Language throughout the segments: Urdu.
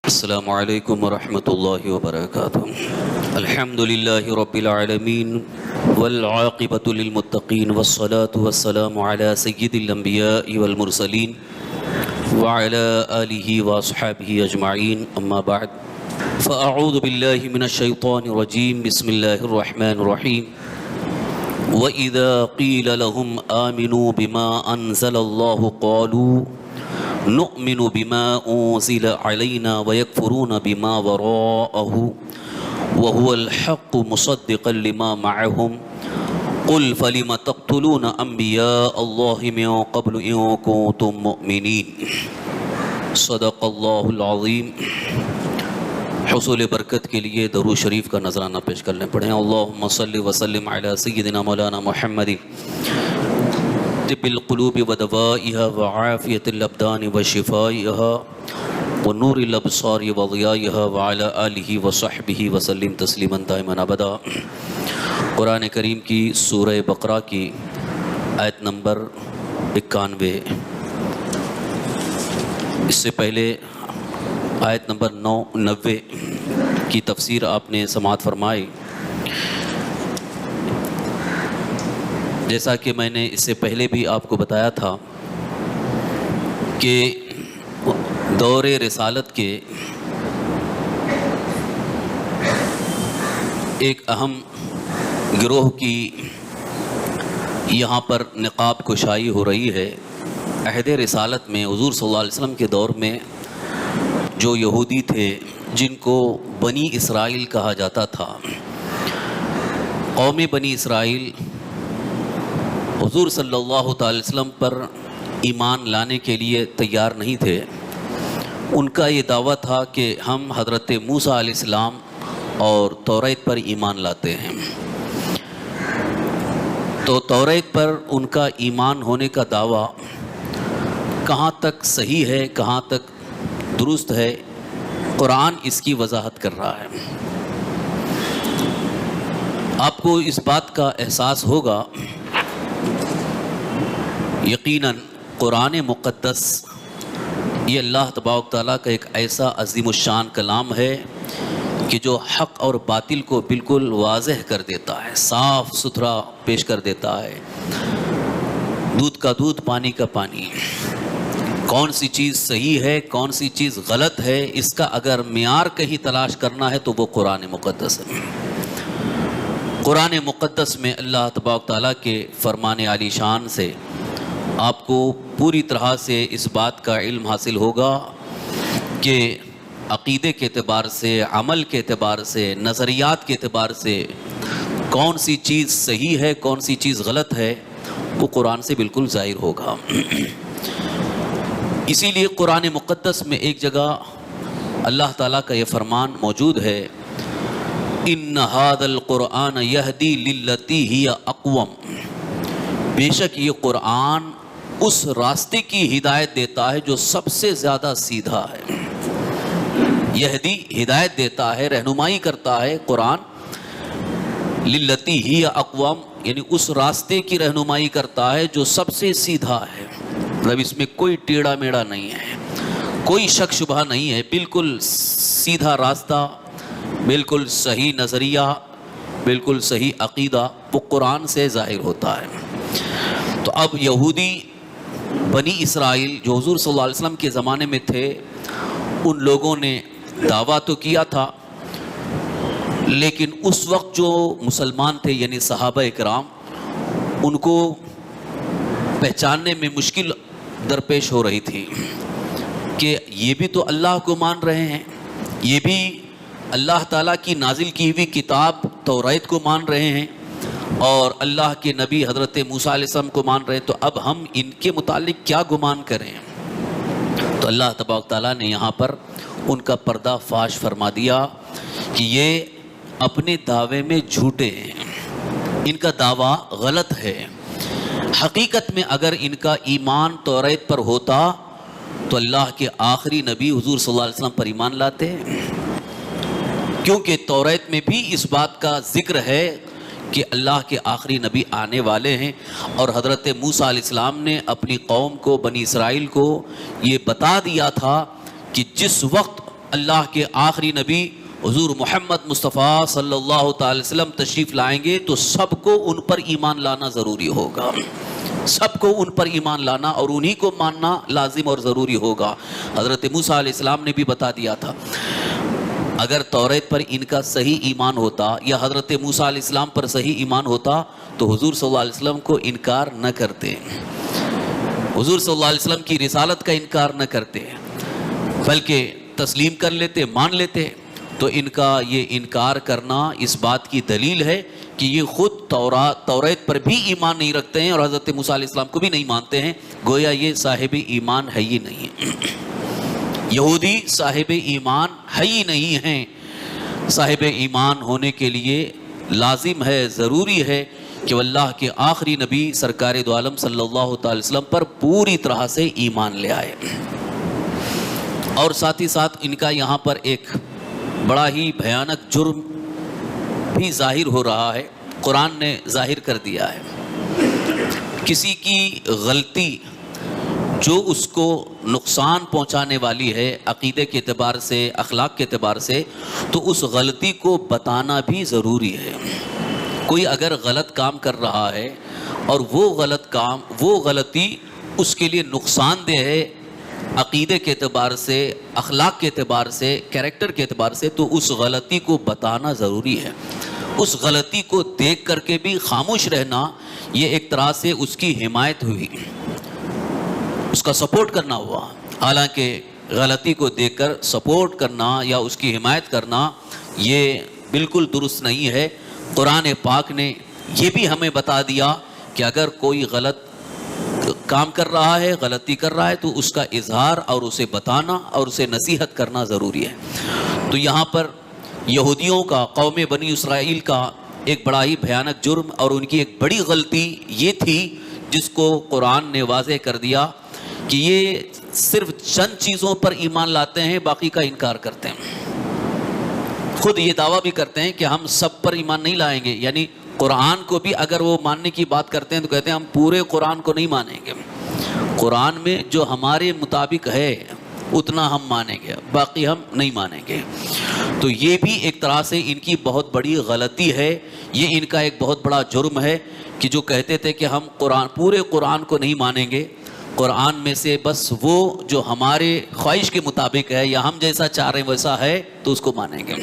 السلام علیکم ورحمۃ اللہ وبرکاتہ۔ الحمد للہ رب العالمین والعاقبۃ للمتقین والصلاة والسلام علی سید الانبیاء والمرسلین وعلی آلہ واصحابہ اجمعین، اما بعد فاعوذ باللہ من الشیطان الرجیم، بسم اللہ الرحمن الرحیم۔ وَإِذَا قِيلَ لَهُمْ آمِنُوا بِمَا أَنزَلَ اللَّهُ قَالُوا نُؤْمِنُ بِمَا أُنزِلَ عَلَيْنَا وَيَكْفُرُونَ بِمَا وَرَاءَهُ وَهُوَ الْحَقُّ مُصَدِّقًا لِمَا مَعَهُمْ قُلْ فَلِمَ تَقْتُلُونَ أَنْبِيَاءَ اللَّهِ مِن قَبْلُ إِن كُنتُم مُؤْمِنِينَ۔ صدق اللہ العظیم۔ حصول برکت کے لیے درود شریف کا نذرانہ پیش کرنے پڑھیں۔ اللہم صلی وسلم علی سیدنا مولانا محمد طب القلوب ودوائها وعافیت الابدان وشفائها ونور الابصار وضیائها وعلی آلہ وصحبہ وسلم تسلیما دائما ابدا۔ قرآن کریم کی سورہ بقرہ کی آیت نمبر 91، اس سے پہلے آیت نمبر 90 کی تفسیر آپ نے سماعت فرمائی۔ جیسا کہ میں نے اس سے پہلے بھی آپ کو بتایا تھا کہ دور رسالت کے ایک اہم گروہ کی یہاں پر نقاب کشائی ہو رہی ہے۔ عہد رسالت میں حضور صلی اللہ علیہ وسلم کے دور میں جو یہودی تھے، جن کو بنی اسرائیل کہا جاتا تھا، قوم بنی اسرائیل حضور صلی اللہ تعالی وسلم پر ایمان لانے کے لیے تیار نہیں تھے۔ ان کا یہ دعویٰ تھا کہ ہم حضرت موسیٰ علیہ السلام اور توریت پر ایمان لاتے ہیں۔ تو توریت پر ان کا ایمان ہونے کا دعویٰ کہاں تک صحیح ہے، کہاں تک درست ہے، قرآن اس کی وضاحت کر رہا ہے۔ آپ کو اس بات کا احساس ہوگا، یقیناً قرآن مقدس یہ اللہ تبارک تعالیٰ کا ایک ایسا عظیم الشان کلام ہے کہ جو حق اور باطل کو بالکل واضح کر دیتا ہے، صاف ستھرا پیش کر دیتا ہے۔ دودھ کا دودھ، پانی کا پانی، کون سی چیز صحیح ہے، کون سی چیز غلط ہے، اس کا اگر معیار کہیں تلاش کرنا ہے تو وہ قرآن مقدس ہے۔ قرآن مقدس میں اللہ تبارک تعالیٰ کے فرمان عالی شان سے آپ کو پوری طرح سے اس بات کا علم حاصل ہوگا کہ عقیدے کے اعتبار سے، عمل کے اعتبار سے، نظریات کے اعتبار سے کون سی چیز صحیح ہے، کون سی چیز غلط ہے، وہ قرآن سے بالکل ظاہر ہوگا۔ اسی لیے قرآن مقدس میں ایک جگہ اللہ تعالیٰ کا یہ فرمان موجود ہے، ان ھذا القرآن یہدی للتی ہی اقوم۔ بے شک یہ قرآن اس راستے کی ہدایت دیتا ہے جو سب سے زیادہ سیدھا ہے۔ یہدی ہدایت دیتا ہے، رہنمائی کرتا ہے قرآن، للتی ہی اقوم یعنی اس راستے کی رہنمائی کرتا ہے جو سب سے سیدھا ہے۔ مطلب اس میں کوئی ٹیڑھا میڑا نہیں ہے، کوئی شک شبہ نہیں ہے، بالکل سیدھا راستہ، بالکل صحیح نظریہ، بالکل صحیح عقیدہ وہ قرآن سے ظاہر ہوتا ہے۔ تو اب یہودی بنی اسرائیل جو حضور صلی اللہ علیہ وسلم کے زمانے میں تھے، ان لوگوں نے دعویٰ تو کیا تھا، لیکن اس وقت جو مسلمان تھے یعنی صحابہ اکرام، ان کو پہچاننے میں مشکل درپیش ہو رہی تھی کہ یہ بھی تو اللہ کو مان رہے ہیں، یہ بھی اللہ تعالیٰ کی نازل کی ہوئی کتاب توریت کو مان رہے ہیں، اور اللہ کے نبی حضرت موسیٰ علیہ السلام کو مان رہے ہیں، تو اب ہم ان کے متعلق کیا گمان کریں؟ تو اللہ تبارک تعالیٰ نے یہاں پر ان کا پردہ فاش فرما دیا کہ یہ اپنے دعوے میں جھوٹے ہیں، ان کا دعویٰ غلط ہے۔ حقیقت میں اگر ان کا ایمان توریت پر ہوتا تو اللہ کے آخری نبی حضور صلی اللہ علیہ وسلم پر ایمان لاتے، کیونکہ توریت میں بھی اس بات کا ذکر ہے کہ اللہ کے آخری نبی آنے والے ہیں، اور حضرت موسیٰ علیہ السلام نے اپنی قوم کو، بنی اسرائیل کو یہ بتا دیا تھا کہ جس وقت اللہ کے آخری نبی حضور محمد مصطفیٰ صلی اللہ تعالی وسلم تشریف لائیں گے تو سب کو ان پر ایمان لانا ضروری ہوگا، سب کو ان پر ایمان لانا اور انہی کو ماننا لازم اور ضروری ہوگا۔ حضرت موسیٰ علیہ السلام نے بھی بتا دیا تھا، اگر توریت پر ان کا صحیح ایمان ہوتا یا حضرت موسیٰ علیہ السلام پر صحیح ایمان ہوتا تو حضور صلی اللہ علیہ وسلم کو انکار نہ کرتے، حضور صلی اللہ علیہ وسلم کی رسالت کا انکار نہ کرتے، بلکہ تسلیم کر لیتے، مان لیتے۔ تو ان کا یہ انکار کرنا اس بات کی دلیل ہے کہ یہ خود توریت پر بھی ایمان نہیں رکھتے ہیں اور حضرت موسیٰ علیہ السلام کو بھی نہیں مانتے ہیں، گویا یہ صاحب ایمان ہے ہی نہیں، یہودی صاحب ایمان ہے ہی نہیں ہیں۔ صاحب ایمان ہونے کے لیے لازم ہے، ضروری ہے کہ وہ اللہ کے آخری نبی سرکار دو عالم صلی اللہ تعالی وسلم پر پوری طرح سے ایمان لے آئے۔ اور ساتھ ہی ساتھ ان کا یہاں پر ایک بڑا ہی بھیانک جرم بھی ظاہر ہو رہا ہے، قرآن نے ظاہر کر دیا ہے۔ کسی کی غلطی جو اس کو نقصان پہنچانے والی ہے عقیدے کے اعتبار سے، اخلاق کے اعتبار سے، تو اس غلطی کو بتانا بھی ضروری ہے۔ کوئی اگر غلط کام کر رہا ہے اور وہ غلطی اس کے لیے نقصان دہ ہے عقیدے کے اعتبار سے، اخلاق کے اعتبار سے، کیریکٹر کے اعتبار سے، تو اس غلطی کو بتانا ضروری ہے۔ اس غلطی کو دیکھ کر کے بھی خاموش رہنا، یہ ایک طرح سے اس کی حمایت ہوئی، اس کا سپورٹ کرنا ہوا۔ حالانکہ غلطی کو دیکھ کر سپورٹ کرنا یا اس کی حمایت کرنا یہ بالکل درست نہیں ہے۔ قرآن پاک نے یہ بھی ہمیں بتا دیا کہ اگر کوئی غلط کام کر رہا ہے، غلطی کر رہا ہے، تو اس کا اظہار اور اسے بتانا اور اسے نصیحت کرنا ضروری ہے۔ تو یہاں پر یہودیوں کا، قوم بنی اسرائیل کا ایک بڑا ہی بھیانک جرم اور ان کی ایک بڑی غلطی یہ تھی جس کو قرآن نے واضح کر دیا کہ یہ صرف چند چیزوں پر ایمان لاتے ہیں، باقی کا انکار کرتے ہیں۔ خود یہ دعویٰ بھی کرتے ہیں کہ ہم سب پر ایمان نہیں لائیں گے، یعنی قرآن کو بھی اگر وہ ماننے کی بات کرتے ہیں تو کہتے ہیں ہم پورے قرآن کو نہیں مانیں گے، قرآن میں جو ہمارے مطابق ہے اتنا ہم مانیں گے، باقی ہم نہیں مانیں گے۔ تو یہ بھی ایک طرح سے ان کی بہت بڑی غلطی ہے، یہ ان کا ایک بہت بڑا جرم ہے کہ جو کہتے تھے کہ ہم پورے قرآن کو نہیں مانیں گے، قرآن میں سے بس وہ جو ہمارے خواہش کے مطابق ہے یا ہم جیسا چاہ رہے ہیں ویسا ہے تو اس کو مانیں گے۔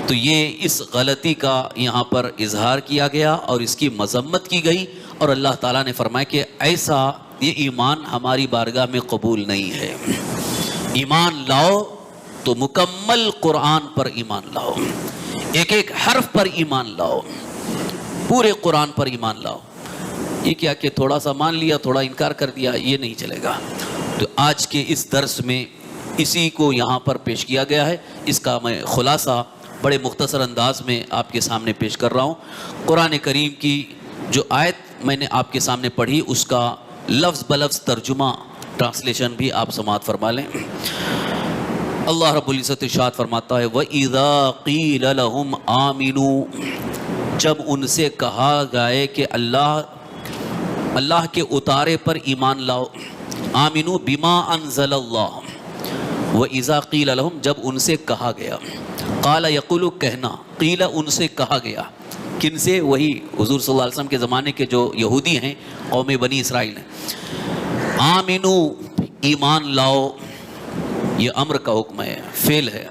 تو یہ اس غلطی کا یہاں پر اظہار کیا گیا اور اس کی مذمت کی گئی، اور اللہ تعالیٰ نے فرمایا کہ ایسا یہ ایمان ہماری بارگاہ میں قبول نہیں ہے۔ ایمان لاؤ تو مکمل قرآن پر ایمان لاؤ، ایک ایک حرف پر ایمان لاؤ، پورے قرآن پر ایمان لاؤ۔ یہ کیا کہ تھوڑا سا مان لیا، تھوڑا انکار کر دیا، یہ نہیں چلے گا۔ تو آج کے اس درس میں اسی کو یہاں پر پیش کیا گیا ہے، اس کا میں خلاصہ بڑے مختصر انداز میں آپ کے سامنے پیش کر رہا ہوں۔ قرآن کریم کی جو آیت میں نے آپ کے سامنے پڑھی اس کا لفظ بلفظ ترجمہ، ٹرانسلیشن بھی آپ سماعت فرما لیں۔ اللہ رب العزت ارشاد فرماتا ہے وَإِذَا قِيلَ لَهُمْ آمِنُوا، جب ان سے کہا گئے کہ اللہ کے اتارے پر ایمان لاؤ، آمنوا بما انزل اللہ، وَإِذَا قِيلَ لَهُمْ جب ان سے کہا گیا، قال یقول کہنا، قیل ان سے کہا گیا، کن سے؟ وہی حضور صلی اللہ علیہ وسلم کے زمانے کے جو یہودی ہیں، قوم بنی اسرائیل ہیں۔ آمنو ایمان لاؤ، یہ امر کا حکم ہے، فعل ہے،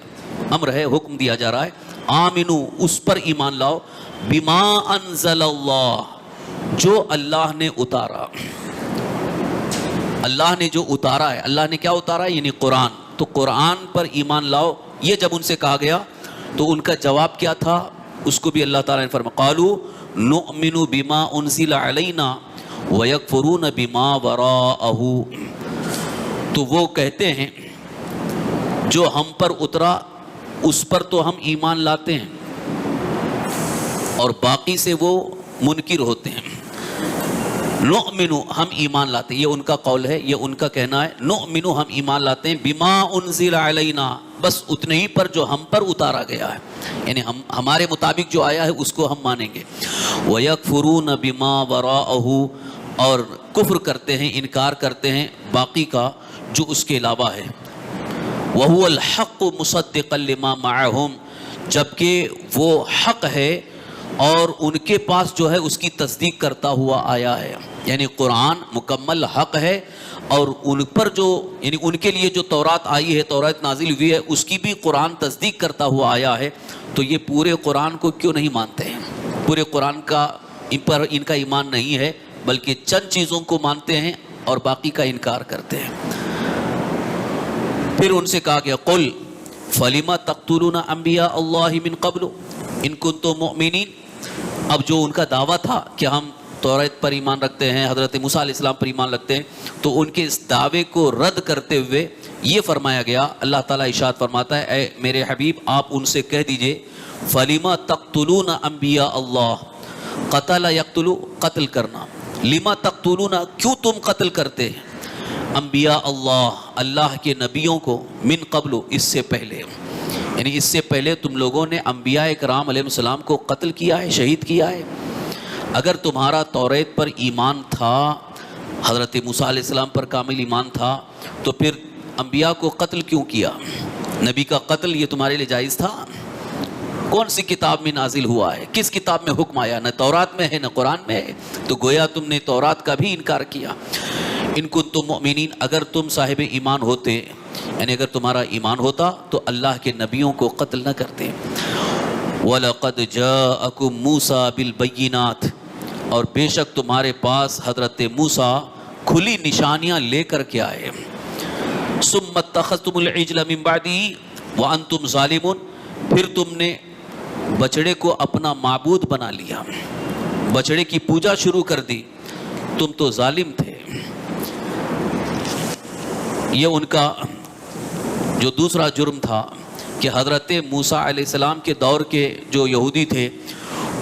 امر ہے، حکم دیا جا رہا ہے۔ آمنو اس پر ایمان لاؤ، بما انزل اللہ جو اللہ نے اتارا، اللہ نے جو اتارا ہے، اللہ نے کیا اتارا ہے؟ یعنی قرآن، تو قرآن پر ایمان لاؤ۔ یہ جب ان سے کہا گیا تو ان کا جواب کیا تھا اس کو بھی اللہ تعالیٰ نے فرمایا قالوا نؤمن بما انزل علینا ویکفرون بما وراءہ، تو وہ کہتے ہیں جو ہم پر اترا اس پر تو ہم ایمان لاتے ہیں اور باقی سے وہ منکر ہوتے ہیں۔ نؤمن ہم ایمان لاتے ہیں، یہ ان کا قول ہے، یہ ان کا کہنا ہے، نؤمن ہم ایمان لاتے ہیں بما انزل علینا، بس اتنے ہی پر جو ہم پر اتارا گیا ہے، یعنی ہمارے مطابق جو آیا ہے اس کو ہم مانیں گے۔ وَيَكْفُرُونَ بِمَا وَرَاءَهُ اور کفر کرتے ہیں، انکار کرتے ہیں باقی کا جو اس کے علاوہ ہے۔ وَهُوَ الْحَقُّ مُصَدِّقًا لِمَا مَعَهُمْ، جبکہ وہ حق ہے اور ان کے پاس جو ہے اس کی تصدیق کرتا ہوا آیا ہے. یعنی قرآن مکمل حق ہے اور ان پر جو یعنی ان کے لیے جو تورات آئی ہے، تورات نازل ہوئی ہے، اس کی بھی قرآن تصدیق کرتا ہوا آیا ہے. تو یہ پورے قرآن کو کیوں نہیں مانتے ہیں؟ پورے قرآن کا ان پر ان کا ایمان نہیں ہے، بلکہ چند چیزوں کو مانتے ہیں اور باقی کا انکار کرتے ہیں. پھر ان سے کہا گیا قل فلم تقتلون انبیاء اللہ من قبل ان کنتم مؤمنین. اب جو ان کا دعویٰ تھا کہ ہم توریت پر ایمان رکھتے ہیں، حضرت موسیٰ علیہ السلام پر ایمان رکھتے ہیں، تو ان کے اس دعوے کو رد کرتے ہوئے یہ فرمایا گیا، اللہ تعالیٰ ارشاد فرماتا ہے اے میرے حبیب آپ ان سے کہہ دیجئے فَلِمَ تَقْتُلُونَ انبیاء اللہ، قتل یقتلو قتل کرنا، لما تقتلون کیوں تم قتل کرتے ہیں، انبیاء اللہ اللہ کے نبیوں کو، من قبل اس سے پہلے، یعنی اس سے پہلے تم لوگوں نے انبیاء اکرام علیہ السلام کو قتل کیا ہے، شہید کیا ہے. اگر تمہارا توریت پر ایمان تھا، حضرت موسیٰ علیہ السلام پر کامل ایمان تھا، تو پھر انبیاء کو قتل کیوں کیا؟ نبی کا قتل یہ تمہارے لیے جائز تھا؟ کون سی کتاب میں نازل ہوا ہے؟ کس کتاب میں حکم آیا؟ نہ تورات میں ہے نہ قرآن میں ہے. تو گویا تم نے تورات کا بھی انکار کیا. ان کنتم مؤمنین، اگر تم صاحب ایمان ہوتے، یعنی اگر تمہارا ایمان ہوتا تو اللہ کے نبیوں کو قتل نہ کرتے. وَلَقَدْ جَاءَكُمْ مُوسَىٰ بِالْبَيِّنَاتِ، اور بے شک تمہارے پاس حضرت موسیٰ کھلی نشانیاں لے کر کے آئے. ثُمَّ اتَّخَذْتُمُ الْعِجْلَ مِن بَعْدِهِ وَأَنْتُمْ ظَالِمُونَ، پھر تم نے بچڑے کو اپنا معبود بنا لیا، بچڑے کی پوجا شروع کر دی، تم تو ظالم تھے. یہ ان کا جو دوسرا جرم تھا کہ حضرت موسیٰ علیہ السلام کے دور کے جو یہودی تھے،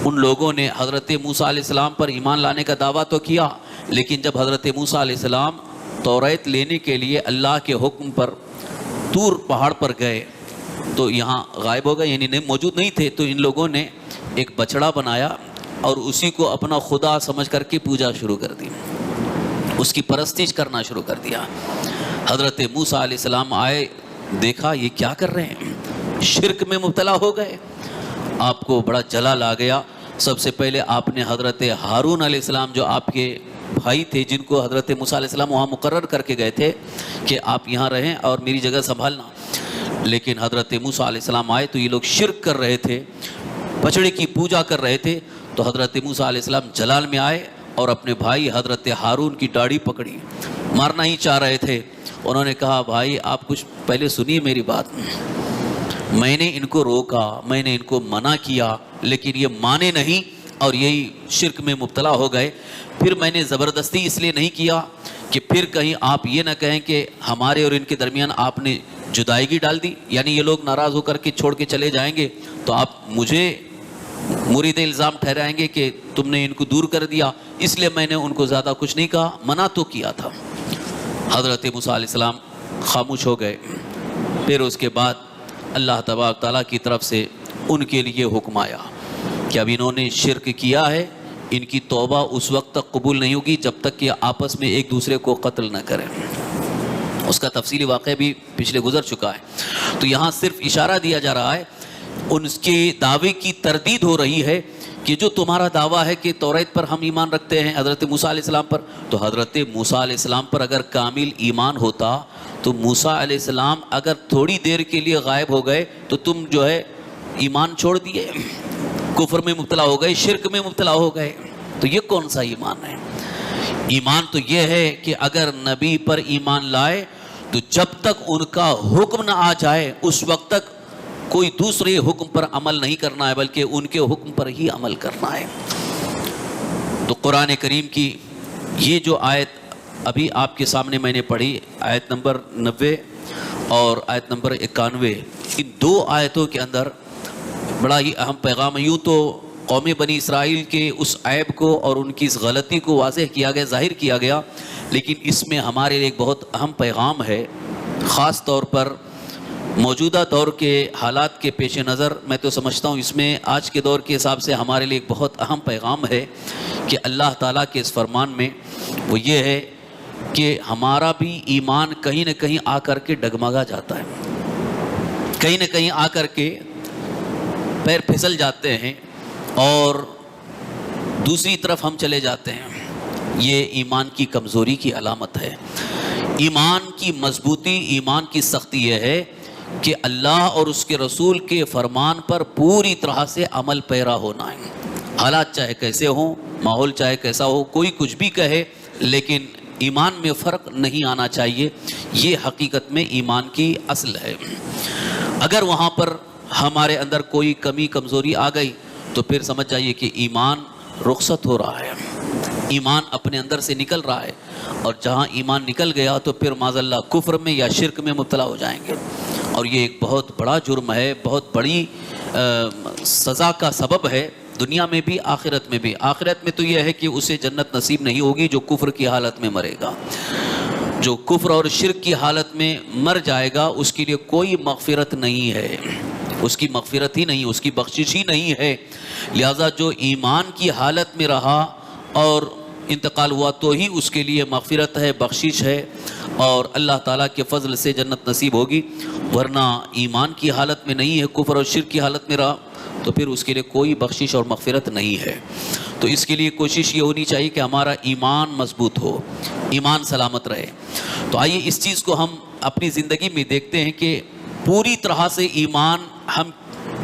ان لوگوں نے حضرت موسیٰ علیہ السلام پر ایمان لانے کا دعویٰ تو کیا، لیکن جب حضرت موسیٰ علیہ السلام توریت لینے کے لیے اللہ کے حکم پر طور پہاڑ پر گئے تو یہاں غائب ہو گئے، یعنی موجود نہیں تھے. تو ان لوگوں نے ایک بچڑا بنایا اور اسی کو اپنا خدا سمجھ کر کے پوجا شروع کر دی، اس کی پرستش کرنا شروع کر دیا. حضرت موسیٰ علیہ السلام آئے، دیکھا یہ کیا کر رہے ہیں، شرک میں مبتلا ہو گئے. آپ کو بڑا جلال آ گیا. سب سے پہلے آپ نے حضرت ہارون علیہ السلام جو آپ کے بھائی تھے، جن کو حضرت موسیٰ علیہ السلام وہاں مقرر کر کے گئے تھے کہ آپ یہاں رہیں اور میری جگہ سنبھالنا، لیکن حضرت موسیٰ علیہ السلام آئے تو یہ لوگ شرک کر رہے تھے، بچڑے کی پوجا کر رہے تھے. تو حضرت موسیٰ علیہ السلام جلال میں آئے اور اپنے بھائی حضرت ہارون کی داڑھی پکڑی، مارنا ہی چاہ رہے تھے. انہوں نے کہا بھائی آپ کچھ پہلے سنیے میری بات، میں نے ان کو روکا، میں نے ان کو منع کیا، لیکن یہ مانے نہیں اور یہی شرک میں مبتلا ہو گئے. پھر میں نے زبردستی اس لیے نہیں کیا کہ پھر کہیں آپ یہ نہ کہیں کہ ہمارے اور ان کے درمیان آپ نے جدائیگی ڈال دی، یعنی یہ لوگ ناراض ہو کر کے چھوڑ کے چلے جائیں گے تو آپ مجھے مرید الزام ٹھہرائیں گے کہ تم نے ان کو دور کر دیا. اس لیے میں نے ان کو زیادہ کچھ نہیں کہا، منع تو کیا تھا. حضرت موسیٰ علیہ السلام خاموش ہو گئے. پھر اس کے بعد اللہ تبارک تعالیٰ کی طرف سے ان کے لیے حکم آیا کہ اب انہوں نے شرک کیا ہے، ان کی توبہ اس وقت تک قبول نہیں ہوگی جب تک کہ آپس میں ایک دوسرے کو قتل نہ کریں. اس کا تفصیلی واقعہ بھی پچھلے گزر چکا ہے. تو یہاں صرف اشارہ دیا جا رہا ہے، ان کے دعوے کی تردید ہو رہی ہے کہ جو تمہارا دعویٰ ہے کہ توریت پر ہم ایمان رکھتے ہیں حضرت موسیٰ علیہ السلام پر، تو حضرت موسیٰ علیہ السلام پر اگر کامل ایمان ہوتا تو موسیٰ علیہ السلام اگر تھوڑی دیر کے لیے غائب ہو گئے تو تم جو ہے ایمان چھوڑ دیے، کفر میں مبتلا ہو گئے، شرک میں مبتلا ہو گئے. تو یہ کون سا ایمان ہے؟ ایمان تو یہ ہے کہ اگر نبی پر ایمان لائے تو جب تک ان کا حکم نہ آ جائے اس وقت تک کوئی دوسرے حکم پر عمل نہیں کرنا ہے، بلکہ ان کے حکم پر ہی عمل کرنا ہے. تو قرآن کریم کی یہ جو آیت ابھی آپ کے سامنے میں نے پڑھی، آیت نمبر 90 اور آیت نمبر 91، ان دو آیتوں کے اندر بڑا ہی اہم پیغام ہے. یوں تو قوم بنی اسرائیل کے اس عیب کو اور ان کی اس غلطی کو واضح کیا گیا، ظاہر کیا گیا، لیکن اس میں ہمارے لیے ایک بہت اہم پیغام ہے. خاص طور پر موجودہ دور کے حالات کے پیش نظر میں تو سمجھتا ہوں اس میں آج کے دور کے حساب سے ہمارے لیے ایک بہت اہم پیغام ہے کہ اللہ تعالیٰ کے اس فرمان میں وہ یہ ہے کہ ہمارا بھی ایمان کہیں نہ کہیں آ کر کے ڈگمگا جاتا ہے. کہیں نہ کہیں آ کر کے پیر پھسل جاتے ہیں اور دوسری طرف ہم چلے جاتے ہیں. یہ ایمان کی کمزوری کی علامت ہے. ایمان کی مضبوطی، ایمان کی سختی یہ ہے کہ اللہ اور اس کے رسول کے فرمان پر پوری طرح سے عمل پیرا ہونا ہے. حالات چاہے کیسے ہوں، ماحول چاہے کیسا ہو، کوئی کچھ بھی کہے، لیکن ایمان میں فرق نہیں آنا چاہیے. یہ حقیقت میں ایمان کی اصل ہے. اگر وہاں پر ہمارے اندر کوئی کمی کمزوری آ گئی تو پھر سمجھ جائیے کہ ایمان رخصت ہو رہا ہے، ایمان اپنے اندر سے نکل رہا ہے. اور جہاں ایمان نکل گیا تو پھر معاذ اللہ کفر میں یا شرک میں مبتلا ہو جائیں گے. اور یہ ایک بہت بڑا جرم ہے، بہت بڑی سزا کا سبب ہے، دنیا میں بھی آخرت میں بھی. آخرت میں تو یہ ہے کہ اسے جنت نصیب نہیں ہوگی جو کفر کی حالت میں مرے گا. جو کفر اور شرک کی حالت میں مر جائے گا اس کے لیے کوئی مغفرت نہیں ہے، اس کی مغفرت ہی نہیں، اس کی بخشش ہی نہیں ہے. لہذا جو ایمان کی حالت میں رہا اور انتقال ہوا تو ہی اس کے لیے مغفرت ہے، بخشش ہے اور اللہ تعالیٰ کے فضل سے جنت نصیب ہوگی. ورنہ ایمان کی حالت میں نہیں ہے، کفر اور شرک کی حالت میں رہا تو پھر اس کے لیے کوئی بخشش اور مغفرت نہیں ہے. تو اس کے لیے کوشش یہ ہونی چاہیے کہ ہمارا ایمان مضبوط ہو، ایمان سلامت رہے. تو آئیے اس چیز کو ہم اپنی زندگی میں دیکھتے ہیں کہ پوری طرح سے ایمان ہم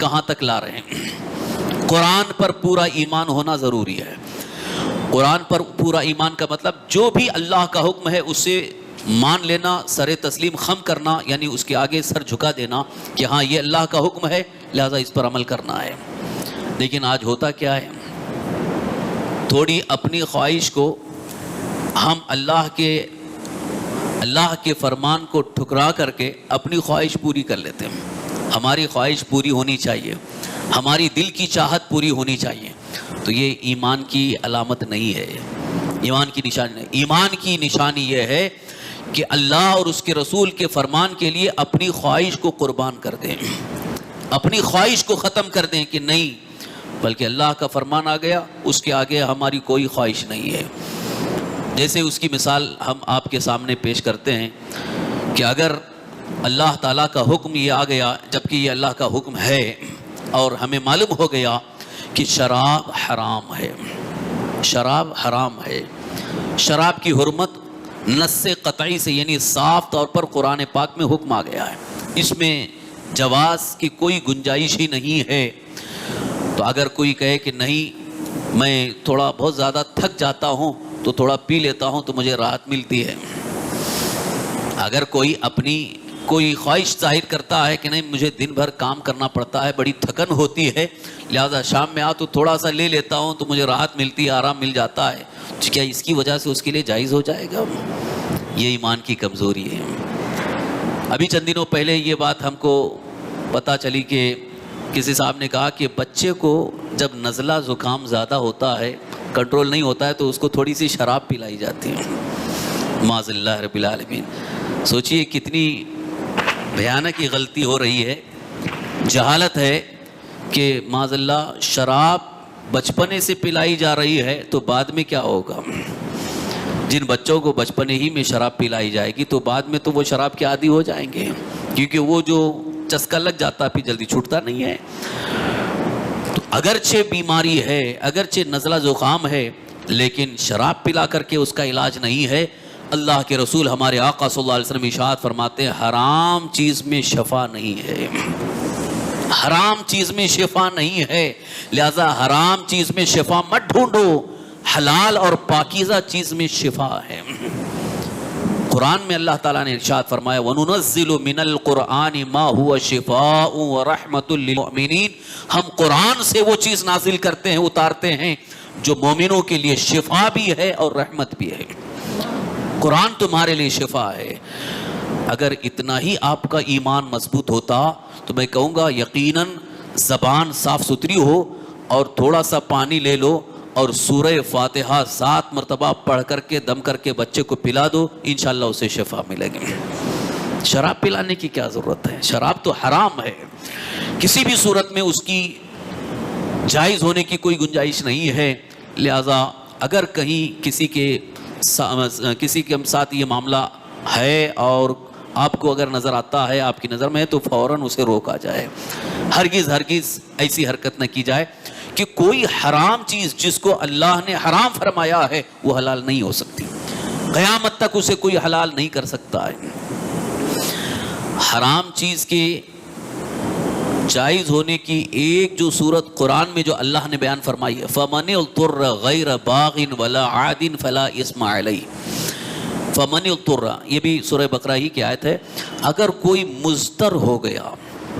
کہاں تک لا رہے ہیں. قرآن پر پورا ایمان ہونا ضروری ہے. قرآن پر پورا ایمان کا مطلب جو بھی اللہ کا حکم ہے اسے مان لینا، سر تسلیم خم کرنا، یعنی اس کے آگے سر جھکا دینا کہ ہاں یہ اللہ کا حکم ہے لہذا اس پر عمل کرنا ہے. لیکن آج ہوتا کیا ہے، تھوڑی اپنی خواہش کو ہم اللہ کے فرمان کو ٹھکرا کر کے اپنی خواہش پوری کر لیتے ہیں. ہماری خواہش پوری ہونی چاہیے، ہماری دل کی چاہت پوری ہونی چاہیے. تو یہ ایمان کی علامت نہیں ہے، ایمان کی نشانی نہیں. ایمان کی نشانی یہ ہے کہ اللہ اور اس کے رسول کے فرمان کے لیے اپنی خواہش کو قربان کر دیں، اپنی خواہش کو ختم کر دیں کہ نہیں بلکہ اللہ کا فرمان آ گیا، اس کے آگے ہماری کوئی خواہش نہیں ہے. جیسے اس کی مثال ہم آپ کے سامنے پیش کرتے ہیں کہ اگر اللہ تعالیٰ کا حکم یہ آ گیا، جبکہ یہ اللہ کا حکم ہے اور ہمیں معلوم ہو گیا کہ شراب حرام ہے، شراب حرام ہے. شراب کی حرمت نص قطعی سے یعنی صاف طور پر قرآن پاک میں حکم آ گیا ہے، اس میں جواز کی کوئی گنجائش ہی نہیں ہے. تو اگر کوئی کہے کہ نہیں میں تھوڑا بہت زیادہ تھک جاتا ہوں تو تھوڑا پی لیتا ہوں تو مجھے راحت ملتی ہے، اگر کوئی اپنی کوئی خواہش ظاہر کرتا ہے کہ نہیں مجھے دن بھر کام کرنا پڑتا ہے، بڑی تھکن ہوتی ہے لہذا شام میں تو تھوڑا سا لے لیتا ہوں تو مجھے راحت ملتی ہے، آرام مل جاتا ہے، کیا اس کی وجہ سے اس کے لیے جائز ہو جائے گا؟ یہ ایمان کی کمزوری ہے. ابھی چند دنوں پہلے یہ بات ہم کو پتہ چلی کہ کسی صاحب نے کہا کہ بچے کو جب نزلہ زکام زیادہ ہوتا ہے، کنٹرول نہیں ہوتا ہے تو اس کو تھوڑی سی شراب پلائی جاتی ہے. معاذ اللہ رب العالمین. سوچئے کتنی بھیانک کی غلطی ہو رہی ہے، جہالت ہے کہ معاذ اللہ شراب بچپنے سے پلائی جا رہی ہے تو بعد میں کیا ہوگا. جن بچوں کو بچپنے ہی میں شراب پلائی جائے گی تو بعد میں تو وہ شراب کے عادی ہو جائیں گے، کیونکہ وہ جو چسکا لگ جاتا پھر جلدی چھوٹتا نہیں ہے. تو اگرچہ بیماری ہے، اگرچہ نزلہ زکام ہے، لیکن شراب پلا کر کے اس کا علاج نہیں ہے. اللہ کے رسول ہمارے آقا صلی اللہ علیہ وسلم ارشاد فرماتے ہیں حرام چیز میں شفا نہیں ہے، حرام چیز میں شفا نہیں ہے، لہذا حرام چیز میں شفا مت ڈھونڈو، حلال اور پاکیزہ چیز میں شفا ہے. قرآن میں اللہ تعالیٰ نے ارشاد فرمایا وَنُنَزِّلُ مِنَ الْقُرْآنِ مَا هُوَ شِفَاءٌ وَرَحْمَةٌ لِّلْمُؤْمِنِينَ. ہم قرآن سے وہ چیز نازل کرتے ہیں، اتارتے ہیں جو مومنوں کے لیے شفا بھی ہے اور رحمت بھی ہے. قرآن تمہارے لیے شفا ہے. اگر اتنا ہی آپ کا ایمان مضبوط ہوتا تو میں کہوں گا یقیناً زبان صاف ستھری ہو اور تھوڑا سا پانی لے لو اور سورہ فاتحہ 7 مرتبہ پڑھ کر کے دم کر کے بچے کو پلا دو، انشاءاللہ اسے شفا ملے گی. شراب پلانے کی کیا ضرورت ہے؟ شراب تو حرام ہے، کسی بھی صورت میں اس کی جائز ہونے کی کوئی گنجائش نہیں ہے. لہذا اگر کہیں کسی کے ساتھ یہ معاملہ ہے اور آپ کو اگر نظر آتا ہے آپ کی نظر میں تو فوراً اسے روکا جائے. ہرگز ایسی حرکت نہ کی جائے کہ کوئی حرام چیز جس کو اللہ نے حرام فرمایا ہے وہ حلال نہیں ہو سکتی. قیامت تک اسے کوئی حلال نہیں کر سکتا ہے. حرام چیز کے جائز ہونے کی ایک جو صورت قرآن میں جو اللہ نے بیان فرمائی ہے فَمَنِ اضْطُرَّ غَيْرَ بَاغٍ وَلَا عَادٍ فَلَا إِثْمَ عَلَيْهِ. فَمَنِ اضْطُرَّ یہ بھی سورہ بقرہ ہی کی آیت ہے. اگر کوئی مضطر ہو گیا,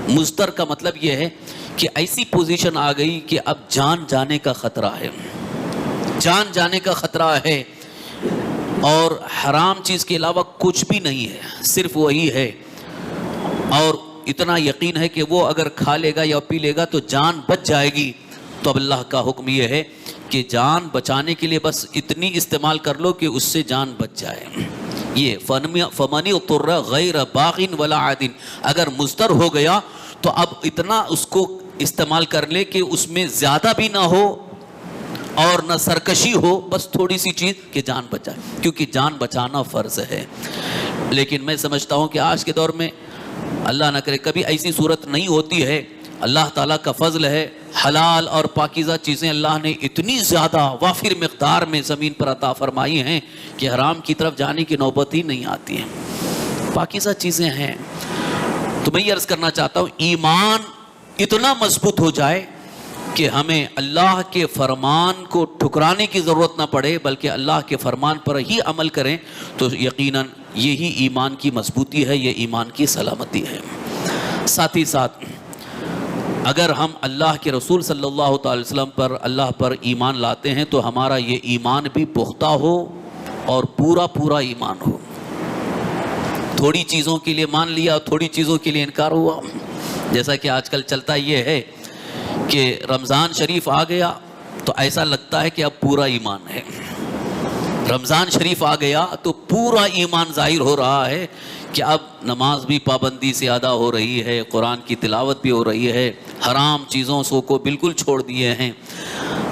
مضطر کا مطلب یہ ہے کہ ایسی پوزیشن آ گئی کہ اب جان جانے کا خطرہ ہے, جان جانے کا خطرہ ہے اور حرام چیز کے علاوہ کچھ بھی نہیں ہے, صرف وہی ہے, اور اتنا یقین ہے کہ وہ اگر کھا لے گا یا پی لے گا تو جان بچ جائے گی. تو اب اللہ کا حکم یہ ہے کہ جان بچانے کے لیے بس اتنی استعمال کر لو کہ اس سے جان بچ جائے. یہ فَمَنِ اضْطُرَّ غَيْرَ بَاغٍ وَلَا عَادٍ, اگر مضطر ہو گیا تو اب اتنا اس کو استعمال کر لے کہ اس میں زیادہ بھی نہ ہو اور نہ سرکشی ہو, بس تھوڑی سی چیز کہ جان بچ جائے, کیونکہ جان بچانا فرض ہے. لیکن میں سمجھتا ہوں کہ آج کے دور میں اللہ نہ کرے کبھی ایسی صورت نہیں ہوتی ہے. اللہ تعالیٰ کا فضل ہے, حلال اور پاکیزہ چیزیں اللہ نے اتنی زیادہ وافر مقدار میں زمین پر عطا فرمائی ہیں کہ حرام کی طرف جانے کی نوبت ہی نہیں آتی ہے. پاکیزہ چیزیں ہیں. تو میں یہ عرض کرنا چاہتا ہوں ایمان اتنا مضبوط ہو جائے کہ ہمیں اللہ کے فرمان کو ٹھکرانے کی ضرورت نہ پڑے, بلکہ اللہ کے فرمان پر ہی عمل کریں, تو یقیناً یہی ایمان کی مضبوطی ہے, یہ ایمان کی سلامتی ہے. ساتھ ہی ساتھ اگر ہم اللہ کے رسول صلی اللہ تعالی وسلم پر, اللہ پر ایمان لاتے ہیں تو ہمارا یہ ایمان بھی پختہ ہو اور پورا پورا ایمان ہو. تھوڑی چیزوں کے لیے مان لیا, تھوڑی چیزوں کے لیے انکار ہوا. جیسا کہ آج کل چلتا یہ ہے کہ رمضان شریف آ گیا تو ایسا لگتا ہے کہ اب پورا ایمان ہے. رمضان شریف آ گیا تو پورا ایمان ظاہر ہو رہا ہے کہ اب نماز بھی پابندی سے ادا ہو رہی ہے, قرآن کی تلاوت بھی ہو رہی ہے, حرام چیزوں کو بالکل چھوڑ دیے ہیں.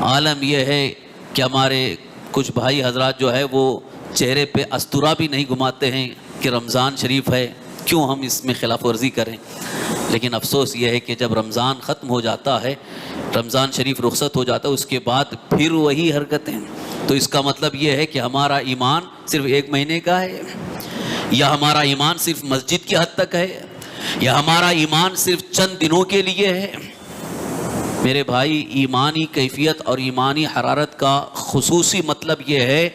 عالم یہ ہے کہ ہمارے کچھ بھائی حضرات جو ہے وہ چہرے پہ استورا بھی نہیں گھماتے ہیں کہ رمضان شریف ہے, کیوں ہم اس میں خلاف ورزی کریں. لیکن افسوس یہ ہے کہ جب رمضان ختم ہو جاتا ہے, رمضان شریف رخصت ہو جاتا ہے, اس کے بعد پھر وہی حرکتیں. تو اس کا مطلب یہ ہے کہ ہمارا ایمان صرف 1 مہینے کا ہے, یا ہمارا ایمان صرف مسجد کی حد تک ہے, یا ہمارا ایمان صرف چند دنوں کے لیے ہے. میرے بھائی, ایمانی کیفیت اور ایمانی حرارت کا خصوصی مطلب یہ ہے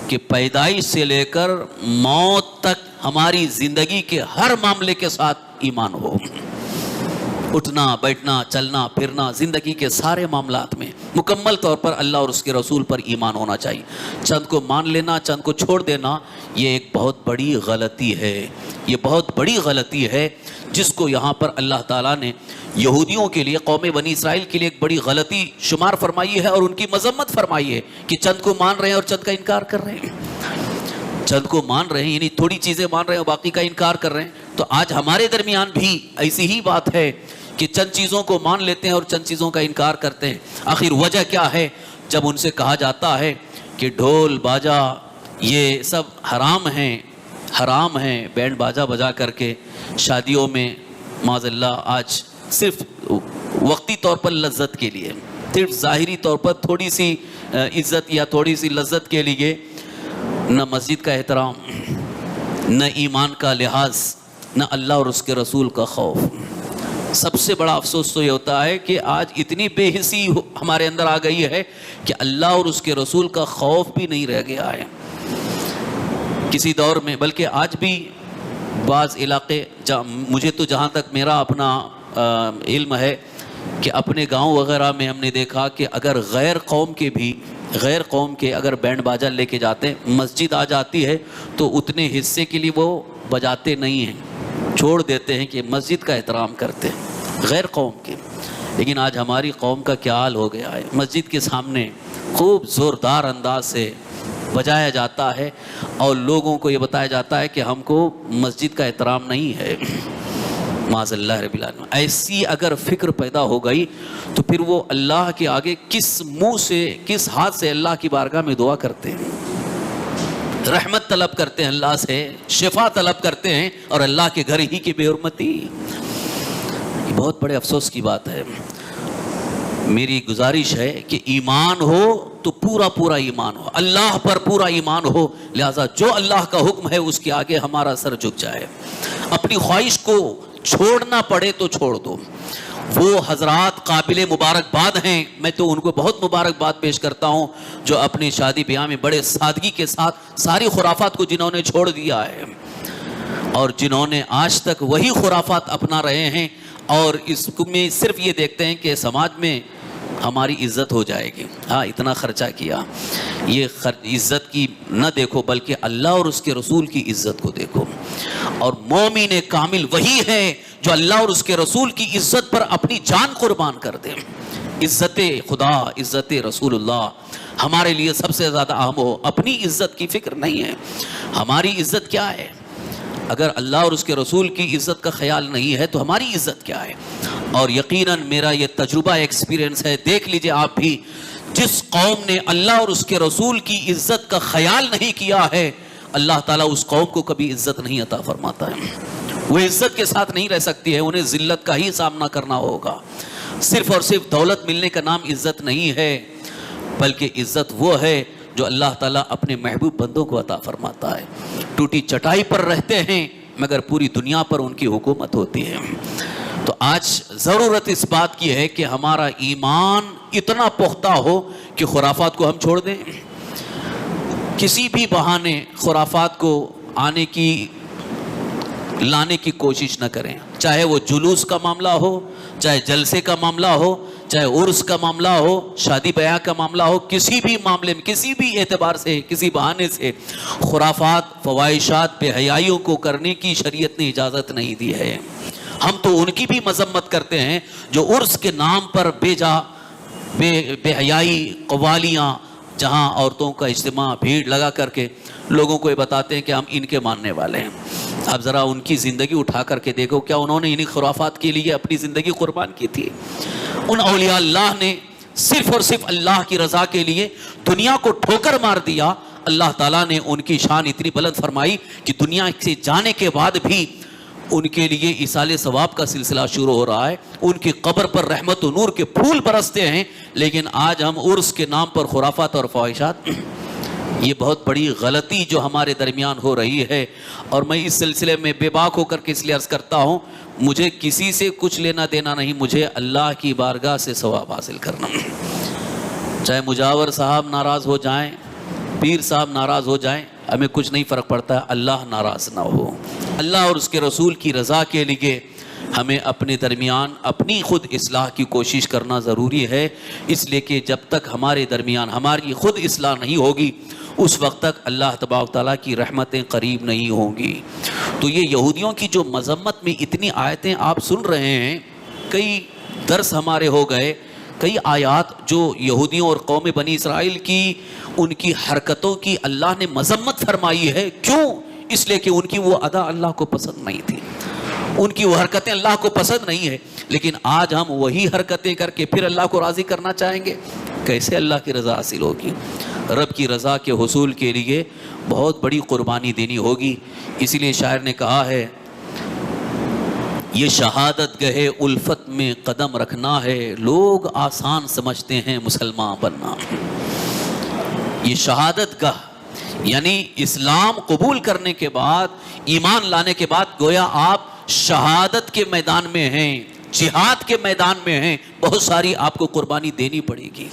کہ پیدائش سے لے کر موت تک ہماری زندگی کے ہر معاملے کے ساتھ ایمان ہو. اٹھنا بیٹھنا چلنا پھرنا, زندگی کے سارے معاملات میں مکمل طور پر اللہ اور اس کے رسول پر ایمان ہونا چاہیے. چند کو مان لینا, چند کو چھوڑ دینا, یہ ایک بہت بڑی غلطی ہے. یہ بہت بڑی غلطی ہے جس کو یہاں پر اللہ تعالیٰ نے یہودیوں کے لیے, قوم بنی اسرائیل کے لیے ایک بڑی غلطی شمار فرمائی ہے اور ان کی مذمت فرمائی ہے کہ چند کو مان رہے ہیں اور چند کا انکار کر رہے ہیں. چند کو مان رہے ہیں یعنی تھوڑی چیزیں مان رہے ہیں اور باقی کا انکار کر رہے ہیں. تو آج ہمارے درمیان بھی ایسی ہی بات ہے کہ چند چیزوں کو مان لیتے ہیں اور چند چیزوں کا انکار کرتے ہیں. آخر وجہ کیا ہے؟ جب ان سے کہا جاتا ہے کہ ڈھول باجا یہ سب حرام ہیں, حرام ہیں, بینڈ باجا بجا کر کے شادیوں میں معاذ اللہ آج صرف وقتی طور پر لذت کے لیے, صرف ظاہری طور پر تھوڑی سی عزت یا تھوڑی سی لذت کے لیے, نہ مسجد کا احترام, نہ ایمان کا لحاظ, نہ اللہ اور اس کے رسول کا خوف. سب سے بڑا افسوس تو یہ ہوتا ہے کہ آج اتنی بے حسی ہمارے اندر آ گئی ہے کہ اللہ اور اس کے رسول کا خوف بھی نہیں رہ گیا ہے کسی دور میں. بلکہ آج بھی بعض علاقے, مجھے تو جہاں تک میرا اپنا علم ہے کہ اپنے گاؤں وغیرہ میں ہم نے دیکھا کہ اگر غیر قوم کے اگر بینڈ باجا لے کے جاتے ہیں, مسجد آ جاتی ہے تو اتنے حصے کے لیے وہ بجاتے نہیں ہیں, چھوڑ دیتے ہیں کہ مسجد کا احترام کرتے ہیں غیر قوم کے. لیکن آج ہماری قوم کا کیا حال ہو گیا ہے, مسجد کے سامنے خوب زوردار انداز سے بجایا جاتا ہے اور لوگوں کو یہ بتایا جاتا ہے کہ ہم کو مسجد کا احترام نہیں ہے. معاذ اللہ رب العالمین. ایسی اگر فکر پیدا ہو گئی تو پھر وہ اللہ کے آگے کس منہ سے, کس ہاتھ سے اللہ کی بارگاہ میں دعا کرتے ہیں؟ رحمت طلب کرتے ہیں اللہ سے، شفا طلب کرتے ہیں، اور اللہ کے گھر ہی کی بے حرمتی. یہ بہت بڑے افسوس کی بات ہے. میری گزارش ہے کہ ایمان ہو تو پورا پورا ایمان ہو، اللہ پر پورا ایمان ہو. لہذا جو اللہ کا حکم ہے اس کے آگے ہمارا سر جھک جائے. اپنی خواہش کو چھوڑنا پڑے تو چھوڑ دو. وہ حضرات قابل مبارکباد ہیں، میں تو ان کو بہت مبارکباد پیش کرتا ہوں، جو اپنی شادی بیاہ میں بڑے سادگی کے ساتھ ساری خرافات کو جنہوں نے چھوڑ دیا ہے، اور جنہوں نے آج تک وہی خرافات اپنا رہے ہیں، اور اس میں صرف یہ دیکھتے ہیں کہ سماج میں ہماری عزت ہو جائے گی. ہاں اتنا خرچہ کیا. یہ عزت کی نہ دیکھو، بلکہ اللہ اور اس کے رسول کی عزت کو دیکھو. اور مومن کامل وہی ہے جو اللہ اور اس کے رسول کی عزت پر اپنی جان قربان کر دے. عزت خدا، عزت رسول اللہ ہمارے لیے سب سے زیادہ اہم ہو. اپنی عزت کی فکر نہیں ہے. ہماری عزت کیا ہے؟ اگر اللہ اور اس کے رسول کی عزت کا خیال نہیں ہے تو ہماری عزت کیا ہے؟ اور یقیناً میرا یہ تجربہ ایکسپیرینس ہے، دیکھ لیجئے آپ بھی، جس قوم نے اللہ اور اس کے رسول کی عزت کا خیال نہیں کیا ہے، اللہ تعالیٰ اس قوم کو کبھی عزت نہیں عطا فرماتا ہے. وہ عزت کے ساتھ نہیں رہ سکتی ہے، انہیں ذلت کا ہی سامنا کرنا ہوگا. صرف اور صرف دولت ملنے کا نام عزت نہیں ہے، بلکہ عزت وہ ہے جو اللہ تعالیٰ اپنے محبوب بندوں کو عطا فرماتا ہے. ٹوٹی چٹائی پر رہتے ہیں مگر پوری دنیا پر ان کی حکومت ہوتی ہے. تو آج ضرورت اس بات کی ہے کہ ہمارا ایمان اتنا پختہ ہو کہ خرافات کو ہم چھوڑ دیں. کسی بھی بہانے خرافات کو لانے کی کوشش نہ کریں. چاہے وہ جلوس کا معاملہ ہو، چاہے جلسے کا معاملہ ہو، چاہے عرس کا معاملہ ہو، شادی بیاہ کا معاملہ ہو، کسی بھی معاملے میں کسی بھی اعتبار سے کسی بہانے سے خرافات، فواہشات، بے حیائیوں کو کرنے کی شریعت نے اجازت نہیں دی ہے. ہم تو ان کی بھی مذمت کرتے ہیں جو عرس کے نام پر بے حیائی، قوالیاں، جہاں عورتوں کا اجتماع بھیڑ لگا کر کے لوگوں کو یہ بتاتے ہیں کہ ہم ان کے ماننے والے ہیں. آپ ذرا ان کی زندگی اٹھا کر کے دیکھو، کیا انہوں نے انہی خرافات کے لیے اپنی زندگی قربان کی تھی؟ ان اولیاء اللہ نے صرف اور صرف اللہ کی رضا کے لیے دنیا کو ٹھوکر مار دیا. اللہ تعالیٰ نے ان کی شان اتنی بلند فرمائی کہ دنیا سے جانے کے بعد بھی ان کے لیے ایصال ثواب کا سلسلہ شروع ہو رہا ہے. ان کی قبر پر رحمت و نور کے پھول برستے ہیں. لیکن آج ہم عرس کے نام پر خرافات اور فواہشات، یہ بہت بڑی غلطی جو ہمارے درمیان ہو رہی ہے. اور میں اس سلسلے میں بے باک ہو کر کے اس لیے عرض کرتا ہوں، مجھے کسی سے کچھ لینا دینا نہیں، مجھے اللہ کی بارگاہ سے ثواب حاصل کرنا. چاہے مجاور صاحب ناراض ہو جائیں، پیر صاحب ناراض ہو جائیں، ہمیں کچھ نہیں فرق پڑتا، اللہ ناراض نہ ہو. اللہ اور اس کے رسول کی رضا کے لیے ہمیں اپنے درمیان اپنی خود اصلاح کی کوشش کرنا ضروری ہے. اس لیے کہ جب تک ہمارے درمیان ہماری خود اصلاح نہیں ہوگی، اس وقت تک اللہ تبارک تعالیٰ کی رحمتیں قریب نہیں ہوں گی. تو یہ یہودیوں کی جو مذمت میں اتنی آیتیں آپ سن رہے ہیں، کئی درس ہمارے ہو گئے، کئی آیات جو یہودیوں اور قوم بنی اسرائیل کی ان کی حرکتوں کی اللہ نے مذمت فرمائی ہے. کیوں؟ اس لیے کہ ان کی وہ ادا اللہ کو پسند نہیں تھی، ان کی وہ حرکتیں اللہ کو پسند نہیں ہے. لیکن آج ہم وہی حرکتیں کر کے پھر اللہ کو راضی کرنا چاہیں گے، کیسے اللہ کی رضا حاصل ہوگی؟ رب کی رضا کے حصول کے لیے بہت بڑی قربانی دینی ہوگی. اسی لیے شاعر نے کہا ہے، یہ شہادت گہے الفت میں قدم رکھنا ہے، لوگ آسان سمجھتے ہیں مسلمان بننا. یہ شہادت گاہ یعنی اسلام قبول کرنے کے بعد، ایمان لانے کے بعد گویا آپ شہادت کے میدان میں ہیں، جہاد کے میدان میں ہیں. بہت ساری آپ کو قربانی دینی پڑے گی.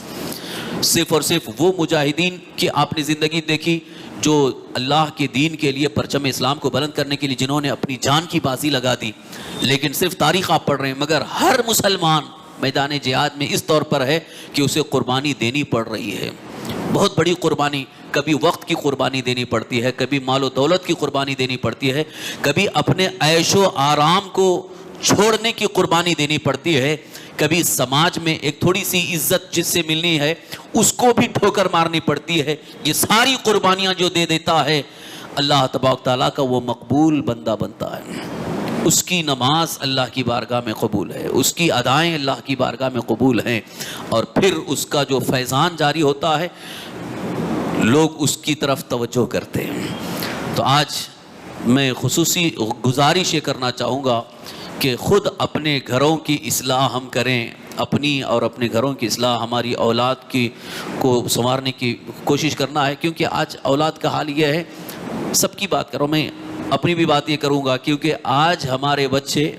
صرف اور صرف وہ مجاہدین کی آپ نے زندگی دیکھی جو اللہ کے دین کے لیے پرچم اسلام کو بلند کرنے کے لیے جنہوں نے اپنی جان کی بازی لگا دی. لیکن صرف تاریخ آپ پڑھ رہے ہیں، مگر ہر مسلمان میدان جہاد میں اس طور پر ہے کہ اسے قربانی دینی پڑ رہی ہے. بہت بڑی قربانی، کبھی وقت کی قربانی دینی پڑتی ہے، کبھی مال و دولت کی قربانی دینی پڑتی ہے، کبھی اپنے عیش و آرام کو چھوڑنے کی قربانی دینی پڑتی ہے، کبھی سماج میں ایک تھوڑی سی عزت جس سے ملنی ہے اس کو بھی ٹھوکر مارنی پڑتی ہے. یہ ساری قربانیاں جو دے دیتا ہے اللہ تبارک تعالیٰ کا وہ مقبول بندہ بنتا ہے. اس کی نماز اللہ کی بارگاہ میں قبول ہے، اس کی ادائیں اللہ کی بارگاہ میں قبول ہیں، اور پھر اس کا جو فیضان جاری ہوتا ہے لوگ اس کی طرف توجہ کرتے ہیں۔ تو آج میں خصوصی گزارش یہ کرنا چاہوں گا کہ خود اپنے گھروں کی اصلاح ہم کریں، اپنی اور اپنے گھروں کی اصلاح، ہماری اولاد کی کو سنوارنے کی کوشش کرنا ہے، کیونکہ آج اولاد کا حال یہ ہے، سب کی بات کروں، میں اپنی بھی بات یہ کروں گا، کیونکہ آج ہمارے بچے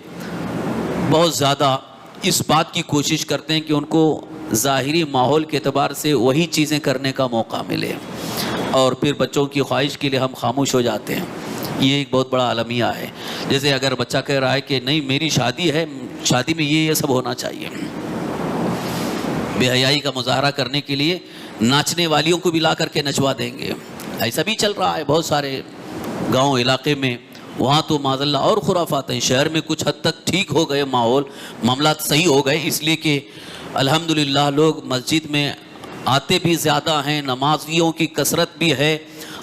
بہت زیادہ اس بات کی کوشش کرتے ہیں کہ ان کو ظاہری ماحول کے اعتبار سے وہی چیزیں کرنے کا موقع ملے، اور پھر بچوں کی خواہش کے لیے ہم خاموش ہو جاتے ہیں۔ یہ ایک بہت بڑا المیہ ہے۔ جیسے اگر بچہ کہہ رہا ہے کہ نہیں میری شادی ہے، شادی میں یہ سب ہونا چاہیے، بے حیائی کا مظاہرہ کرنے کے لیے ناچنے والیوں کو بھی لا کر کے نچوا دیں گے، ایسا بھی چل رہا ہے بہت سارے گاؤں علاقے میں۔ وہاں تو معاذ اللہ اور خرافات ہیں، شہر میں کچھ حد تک ٹھیک ہو گئے، ماحول معاملات صحیح ہو گئے، اس لیے کہ الحمدللہ لوگ مسجد میں آتے بھی زیادہ ہیں، نمازیوں کی کثرت بھی ہے،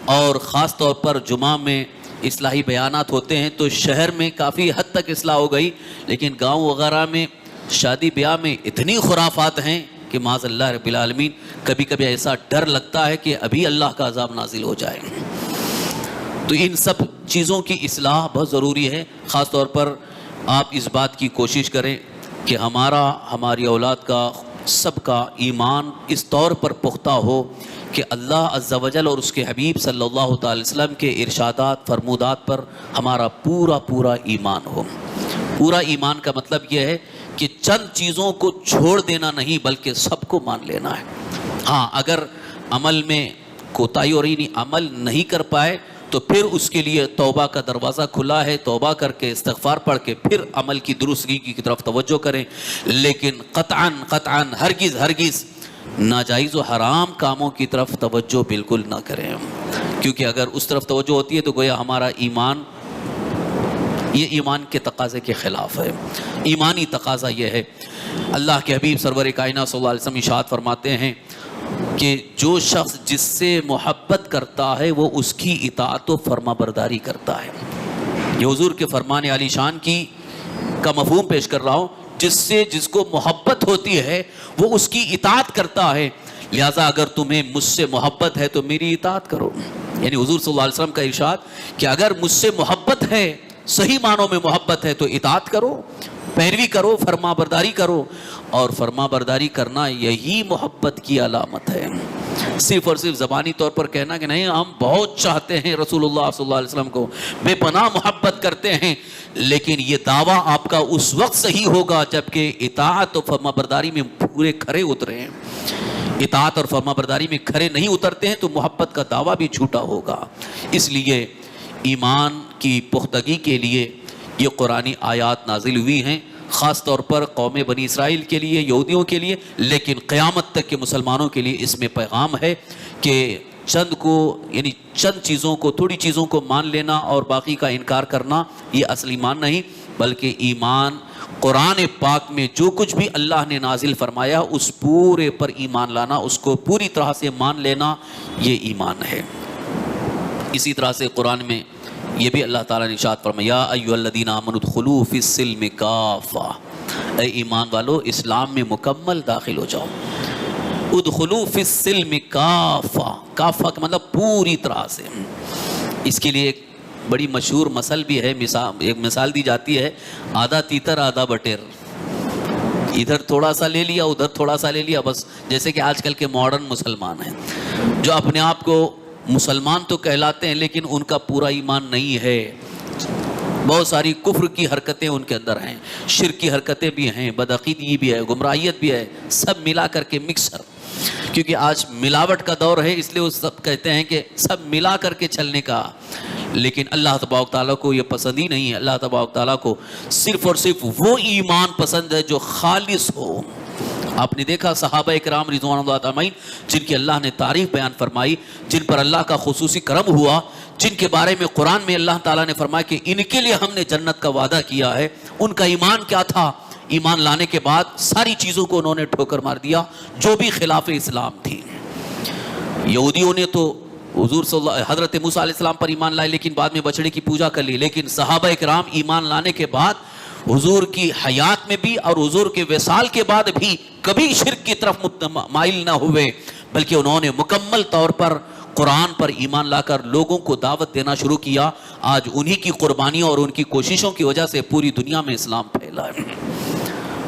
اور خاص طور پر جمعہ میں اصلاحی بیانات ہوتے ہیں، تو شہر میں کافی حد تک اصلاح ہو گئی، لیکن گاؤں وغیرہ میں شادی بیاہ میں اتنی خرافات ہیں کہ معاذ اللہ رب العالمین کبھی کبھی ایسا ڈر لگتا ہے کہ ابھی اللہ کا عذاب نازل ہو جائے۔ تو ان سب چیزوں کی اصلاح بہت ضروری ہے۔ خاص طور پر آپ اس بات کی کوشش کریں کہ ہماری اولاد کا، سب کا ایمان اس طور پر پختہ ہو کہ اللہ عز و جل اور اس کے حبیب صلی اللہ تعالی وسلم کے ارشادات فرمودات پر ہمارا پورا ایمان ہو۔ پورا ایمان کا مطلب یہ ہے کہ چند چیزوں کو چھوڑ دینا نہیں، بلکہ سب کو مان لینا ہے۔ ہاں، اگر عمل میں کوتاہی ہو رہی، عمل نہیں کر پائے تو پھر اس کے لیے توبہ کا دروازہ کھلا ہے، توبہ کر کے استغفار پڑھ کے پھر عمل کی درستگی کی طرف توجہ کریں، لیکن قطعاً ہرگز ناجائز و حرام کاموں کی طرف توجہ بالکل نہ کریں، کیونکہ اگر اس طرف توجہ ہوتی ہے تو گویا ہمارا ایمان یہ ایمان کے تقاضے کے خلاف ہے۔ ایمانی تقاضا یہ ہے، اللہ کے حبیب سرور کائنات صلی اللہ علیہ وسلم ارشاد فرماتے ہیں کہ جو شخص جس سے محبت کرتا ہے وہ اس کی اطاعت و فرما برداری کرتا ہے۔ یہ حضور کے فرمان عالی شان کا مفہوم پیش کر رہا ہوں، جس کو محبت ہوتی ہے وہ اس کی اطاعت کرتا ہے، لہٰذا اگر تمہیں مجھ سے محبت ہے تو میری اطاعت کرو۔ یعنی حضور صلی اللہ علیہ وسلم کا ارشاد کہ اگر مجھ سے محبت ہے، صحیح معنوں میں محبت ہے، تو اطاعت کرو، پیروی کرو، فرما برداری کرو، اور فرما برداری کرنا یہی محبت کی علامت ہے۔ صرف اور صرف زبانی طور پر کہنا کہ نہیں ہم بہت چاہتے ہیں رسول اللہ صلی اللہ علیہ وسلم کو، بے پناہ محبت کرتے ہیں، لیکن یہ دعویٰ آپ کا اس وقت صحیح ہوگا جبکہ اطاعت و فرما برداری میں پورے کھرے اترے ہیں۔ اطاعت اور فرما برداری میں کھرے نہیں اترتے ہیں تو محبت کا دعویٰ بھی جھوٹا ہوگا۔ اس لیے ایمان کی پختگی کے لیے یہ قرآنی آیات نازل ہوئی ہیں، خاص طور پر قوم بنی اسرائیل کے لیے، یہودیوں کے لیے، لیکن قیامت تک کے مسلمانوں کے لیے اس میں پیغام ہے کہ چند چیزوں کو، تھوڑی چیزوں کو مان لینا اور باقی کا انکار کرنا یہ اصل ایمان نہیں، بلکہ ایمان قرآن پاک میں جو کچھ بھی اللہ نے نازل فرمایا اس پورے پر ایمان لانا، اس کو پوری طرح سے مان لینا، یہ ایمان ہے۔ اسی طرح سے قرآن میں یہ بھی اللہ تعالیٰ نے ارشاد فرمایا یا ایھا الذین آمنوا ادخلوا فی السلم کافہ، اے ایمان والو اسلام میں مکمل داخل ہو جاؤ۔ ادخلوا فی السلم کافہ، کافہ کا مطلب پوری طرح سے۔ اس کے لیے ایک بڑی مشہور مثل بھی ہے، ایک مثال دی جاتی ہے، آدھا تیتر آدھا بٹیر، ادھر تھوڑا سا لے لیا ادھر تھوڑا سا لے لیا، بس جیسے کہ آج کل کے ماڈرن مسلمان ہیں جو اپنے آپ کو مسلمان تو کہلاتے ہیں لیکن ان کا پورا ایمان نہیں ہے، بہت ساری کفر کی حرکتیں ان کے اندر ہیں، شرک کی حرکتیں بھی ہیں، بدعقیدگی بھی ہے، گمراہیت بھی ہے، سب ملا کر کے مکسر، کیونکہ آج ملاوٹ کا دور ہے، اس لیے وہ سب کہتے ہیں کہ سب ملا کر کے چلنے کا، لیکن اللہ تبارک تعالیٰ کو یہ پسند ہی نہیں ہے۔ اللہ تبارک تعالیٰ کو صرف اور صرف وہ ایمان پسند ہے جو خالص ہو۔ آپ نے دیکھا صحابہ اکرام رضوان اللہ اجمعین جن کی اللہ نے تعریف بیان فرمائی، جن پر اللہ کا خصوصی کرم ہوا، جن کے بارے میں قرآن میں اللہ تعالیٰ نے فرمایا کہ ان کے لیے ہم نے جنت کا وعدہ کیا ہے، ان کا ایمان کیا تھا؟ ایمان لانے کے بعد ساری چیزوں کو انہوں نے ٹھوکر مار دیا جو بھی خلاف اسلام تھی۔ یہودیوں نے تو حضرت موسیٰ علیہ السلام پر ایمان لائے لیکن بعد میں بچڑے کی پوجا کر لی، لیکن صحابہ اکرام ایمان لانے کے بعد حضور کی حیات میں بھی اور حضور کے وصال کے بعد بھی کبھی شرک کی طرف مائل نہ ہوئے، بلکہ انہوں نے مکمل طور پر قرآن پر ایمان لا کر لوگوں کو دعوت دینا شروع کیا، آج انہی کی قربانیوں اور ان کی کوششوں کی وجہ سے پوری دنیا میں اسلام پھیلا ہے۔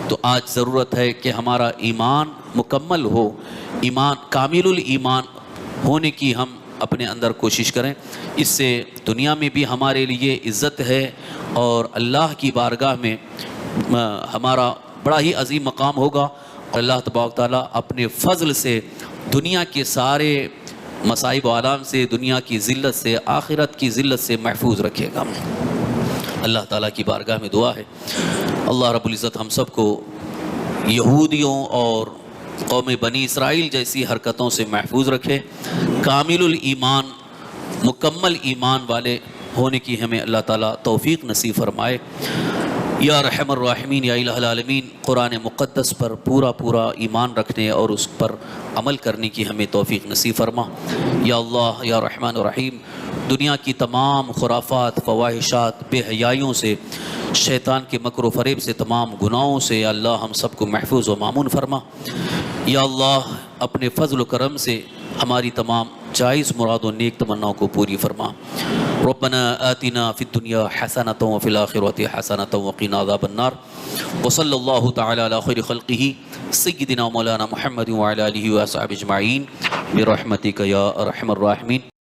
تو آج ضرورت ہے کہ ہمارا ایمان مکمل ہو، ایمان کامل الایمان ہونے کی ہم اپنے اندر کوشش کریں، اس سے دنیا میں بھی ہمارے لیے عزت ہے اور اللہ کی بارگاہ میں ہمارا بڑا ہی عظیم مقام ہوگا، اور اللہ تبارک تعالیٰ اپنے فضل سے دنیا کے سارے مصائب و آلام سے، دنیا کی ذلت سے، آخرت کی ذلت سے محفوظ رکھے گا۔ اللہ تعالیٰ کی بارگاہ میں دعا ہے اللہ رب العزت ہم سب کو یہودیوں اور قوم بنی اسرائیل جیسی حرکتوں سے محفوظ رکھے، کامل الایمان مکمل ایمان والے ہونے کی ہمیں اللہ تعالیٰ توفیق نصیب فرمائے۔ یا رحم الراحمین، یا الہ العالمین، قرآن مقدس پر پورا ایمان رکھنے اور اس پر عمل کرنے کی ہمیں توفیق نصیب فرما۔ یا اللہ یا رحمان الرحیم، دنیا کی تمام خرافات، فواحشات، بے حیائیوں سے، شیطان کے مکر و فریب سے، تمام گناہوں سے یا اللہ ہم سب کو محفوظ و مامون فرما۔ یا اللہ اپنے فضل و کرم سے ہماری تمام جائز مراد و نیک تمناؤں کو پوری فرما۔ ربنا آتنا فی الدنیا حسنۃ وفی الآخرۃ حسنۃ وقنا عذاب النار، وصلی اللہ تعالی علی خیر خلقہ سیدنا مولانا محمد وعلی آلہ وصحبہ اجمعین برحمتک یا ارحم الراحمین۔